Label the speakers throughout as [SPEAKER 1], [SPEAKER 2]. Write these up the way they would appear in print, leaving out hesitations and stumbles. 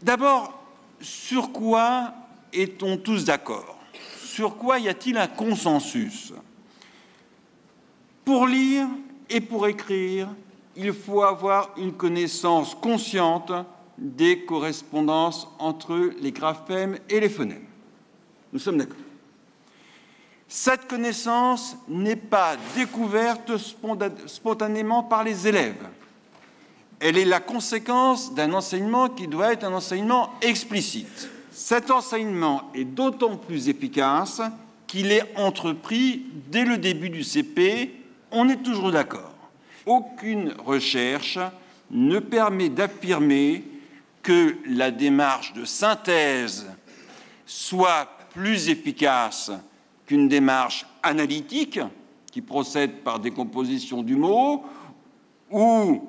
[SPEAKER 1] D'abord, sur quoi est-on tous d'accord? Sur quoi y a-t-il un consensus? Pour lire et pour écrire, il faut avoir une connaissance consciente des correspondances entre les graphèmes et les phonèmes. Nous sommes d'accord. Cette connaissance n'est pas découverte spontanément par les élèves. Elle est la conséquence d'un enseignement qui doit être un enseignement explicite. Cet enseignement est d'autant plus efficace qu'il est entrepris dès le début du CP. On est toujours d'accord. Aucune recherche ne permet d'affirmer que la démarche de synthèse soit plus efficace qu'une démarche analytique qui procède par décomposition du mot ou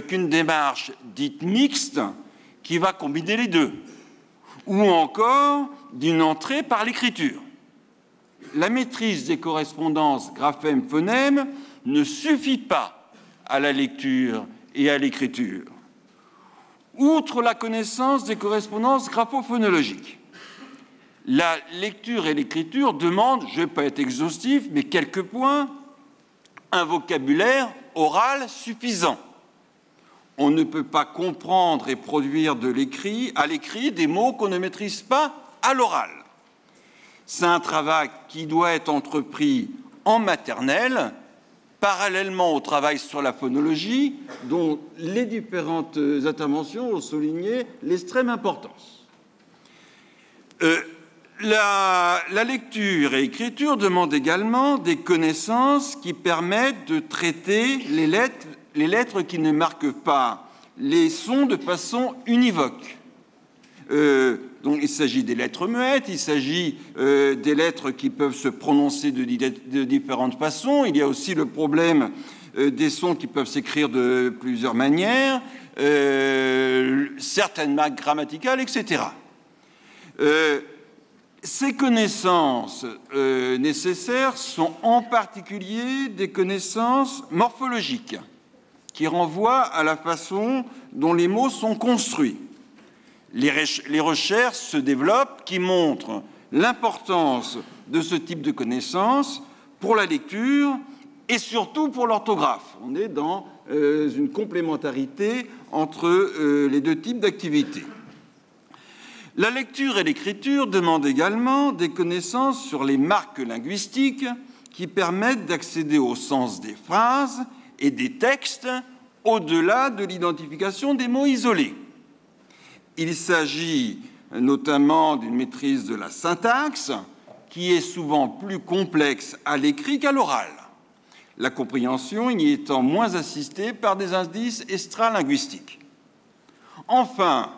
[SPEAKER 1] qu'une démarche dite mixte qui va combiner les deux, ou encore d'une entrée par l'écriture. La maîtrise des correspondances graphèmes-phonèmes ne suffit pas à la lecture et à l'écriture. Outre la connaissance des correspondances graphophonologiques, la lecture et l'écriture demandent, je ne vais pas être exhaustif, mais quelques points, un vocabulaire oral suffisant. On ne peut pas comprendre et produire à l'écrit des mots qu'on ne maîtrise pas à l'oral. C'est un travail qui doit être entrepris en maternelle, parallèlement au travail sur la phonologie, dont les différentes interventions ont souligné l'extrême importance. La lecture et l'écriture demandent également des connaissances qui permettent de traiter les lettres qui ne marquent pas les sons de façon univoque. Donc, il s'agit des lettres muettes, il s'agit des lettres qui peuvent se prononcer de différentes façons. Il y a aussi le problème des sons qui peuvent s'écrire de plusieurs manières, certaines marques grammaticales, etc. Ces connaissances nécessaires sont en particulier des connaissances morphologiques qui renvoient à la façon dont les mots sont construits. Les recherches se développent qui montrent l'importance de ce type de connaissances pour la lecture et surtout pour l'orthographe. On est dans une complémentarité entre les deux types d'activités. La lecture et l'écriture demandent également des connaissances sur les marques linguistiques qui permettent d'accéder au sens des phrases et des textes au-delà de l'identification des mots isolés. Il s'agit notamment d'une maîtrise de la syntaxe qui est souvent plus complexe à l'écrit qu'à l'oral, la compréhension y étant moins assistée par des indices extralinguistiques. Enfin,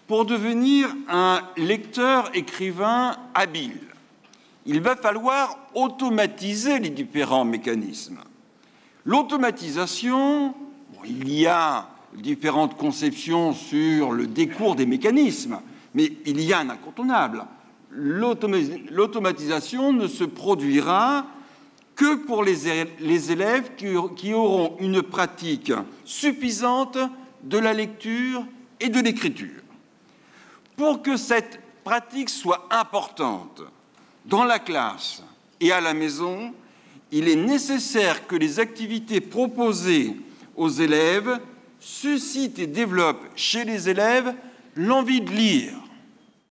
[SPEAKER 1] pour devenir un lecteur-écrivain habile, il va falloir automatiser les différents mécanismes. L'automatisation, il y a différentes conceptions sur le décours des mécanismes, mais il y a un incontournable. L'automatisation ne se produira que pour les élèves qui auront une pratique suffisante de la lecture et de l'écriture. Pour que cette pratique soit importante dans la classe et à la maison, il est nécessaire que les activités proposées aux élèves suscitent et développent chez les élèves l'envie de lire,